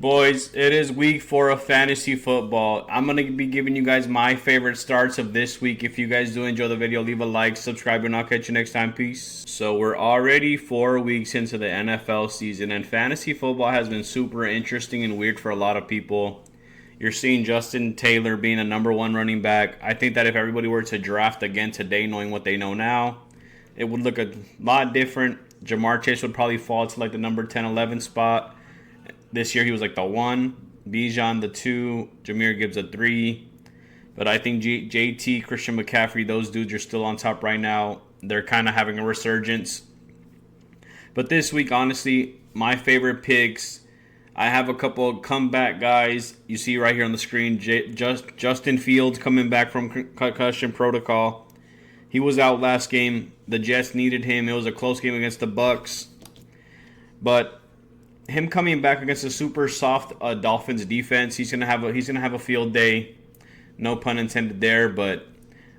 Boys, it is week 4 of fantasy football. I'm going to be giving you guys my favorite starts of this week. If you guys do enjoy the video, leave a like, subscribe, and I'll catch you next time. Peace. So we're already 4 weeks into the NFL season, and fantasy football has been super interesting and weird for a lot of people. You're seeing Justin Taylor being a number 1 running back. I think that if everybody were to draft again today, knowing what they know now, it would look a lot different. Jamar Chase would probably fall to like the number 10, 11 spot. This year he was like the 1, Bijan the 2, Jahmyr Gibbs a 3. But I think JT, Christian McCaffrey, those dudes are still on top right now. They're kind of having a resurgence. But this week, honestly, my favorite picks, I have a couple of comeback guys. You see right here on the screen, Justin Fields coming back from concussion protocol. He was out last game. The Jets needed him. It was a close game against the Bucks. But him coming back against a super soft Dolphins defense, he's gonna have a field day. No pun intended there, but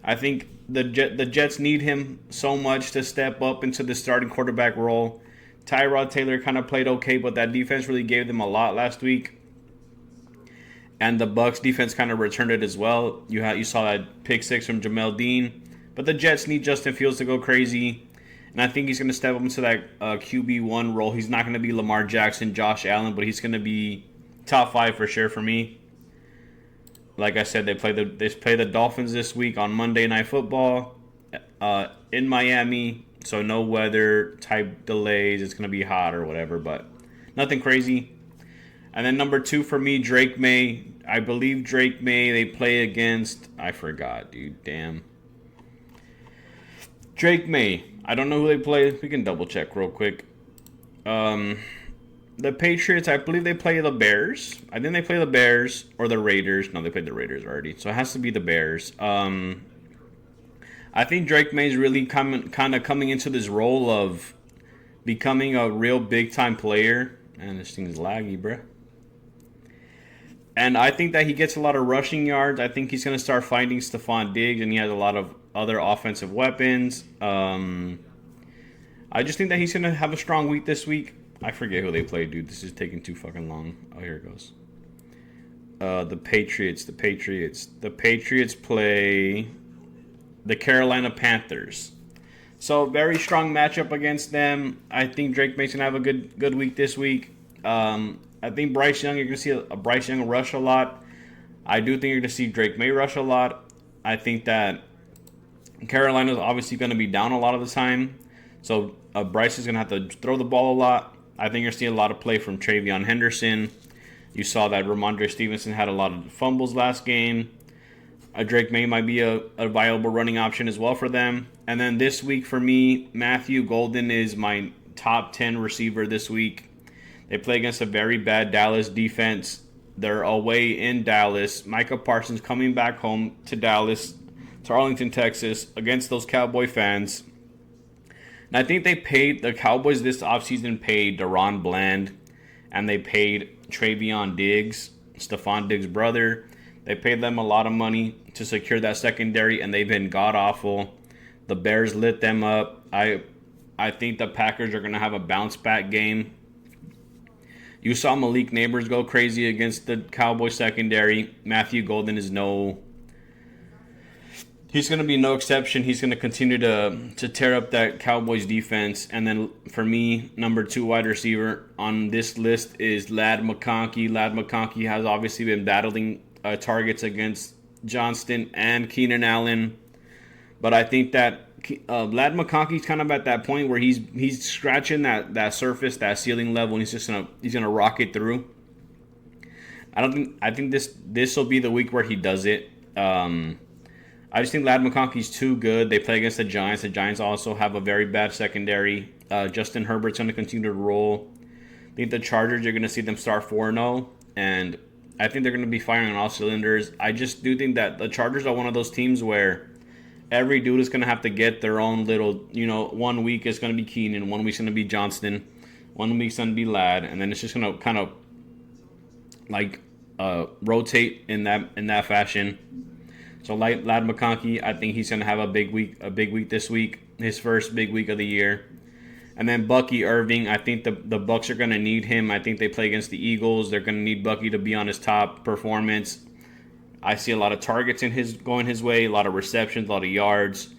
I think the Jets need him so much to step up into the starting quarterback role. Tyrod Taylor kind of played okay, but that defense really gave them a lot last week. And the Bucks defense kind of returned it as well. You saw that pick 6 from Jamel Dean, but the Jets need Justin Fields to go crazy. And I think he's going to step up into that QB1 role. He's not going to be Lamar Jackson, Josh Allen, but he's going to be top 5 for sure for me. Like I said, they play the Dolphins this week on Monday Night Football in Miami. So no weather type delays. It's going to be hot or whatever, but nothing crazy. And then number 2 for me, Drake May. I believe Drake May, they play against, I forgot, dude. Damn. Drake May. I don't know who they play. We can double check real quick. The Patriots, I believe they play the Bears. I think they play the Bears or the Raiders. No, they played the Raiders already. So it has to be the Bears. I think Drake May is really kind of coming into this role of becoming a real big-time player. And this thing is laggy, bruh. And I think that he gets a lot of rushing yards. I think he's going to start finding Stephon Diggs, and he has a lot of other offensive weapons. I just think that he's going to have a strong week this week. I forget who they play, dude. This is taking too fucking long. Oh, here it goes. The Patriots play the Carolina Panthers. So, very strong matchup against them. I think Drake May's going to have a good week this week. I think Bryce Young, you're going to see a Bryce Young rush a lot. I do think you're going to see Drake May rush a lot. I think that Carolina's obviously going to be down a lot of the time. So Bryce is going to have to throw the ball a lot. I think you're seeing a lot of play from Travion Henderson. You saw that Ramondre Stevenson had a lot of fumbles last game. Drake May might be a viable running option as well for them. And then this week for me, Matthew Golden is my top 10 receiver this week. They play against a very bad Dallas defense. They're away in Dallas. Micah Parsons coming back home to Dallas, to Arlington, Texas, against those Cowboy fans. And I think the Cowboys this offseason paid Deron Bland, and they paid Travion Diggs, Stephon Diggs' brother. They paid them a lot of money to secure that secondary, and they've been god-awful. The Bears lit them up. I think the Packers are going to have a bounce-back game. You saw Malik Neighbors go crazy against the Cowboys secondary. Matthew Golden is he's going to be no exception. He's going to continue to tear up that Cowboys defense. And then for me, number 2 wide receiver on this list is Ladd McConkey. Ladd McConkey has obviously been battling targets against Johnston and Keenan Allen. But I think that Ladd McConkey's kind of at that point where he's scratching that surface, that ceiling level, and he's gonna rocket through. I think this will be the week where he does it. I just think Ladd McConkey's too good. They play against the Giants. The Giants also have a very bad secondary. Justin Herbert's going to continue to roll. I think the Chargers, you're going to see them start 4-0, and I think they're going to be firing on all cylinders. I just do think that the Chargers are one of those teams where every dude is going to have to get their own little, 1 week is going to be Keenan, 1 week's going to be Johnston, 1 week's going to be Ladd, and then it's just going to kind of rotate in that fashion. So Ladd McConkey, I think he's going to have a big week this week, his first big week of the year. And then Bucky Irving, I think the Bucks are going to need him. I think they play against the Eagles. They're going to need Bucky to be on his top performance. I see a lot of targets going his way, a lot of receptions, a lot of yards.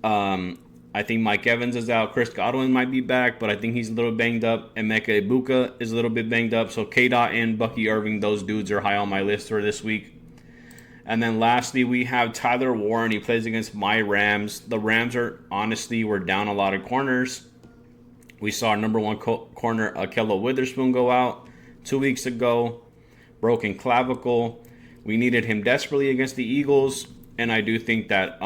I think Mike Evans is out. Chris Godwin might be back, but I think he's a little banged up. Emeka Egbuka is a little bit banged up. So K-Dot and Bucky Irving, those dudes are high on my list for this week. And then lastly, we have Tyler Warren. He plays against my Rams. The Rams were down a lot of corners. We saw our number one corner, Ahkello Witherspoon, go out 2 weeks ago. Broken clavicle. We needed him desperately against the Eagles. And I do think that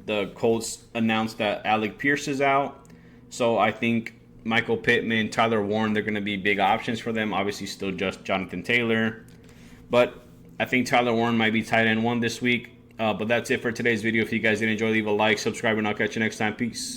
the Colts announced that Alec Pierce is out. So I think Michael Pittman, Tyler Warren, they're going to be big options for them. Obviously, still just Jonathan Taylor. But I think Tyler Warren might be tight end 1 this week. But that's it for today's video. If you guys did enjoy, leave a like, subscribe, and I'll catch you next time. Peace.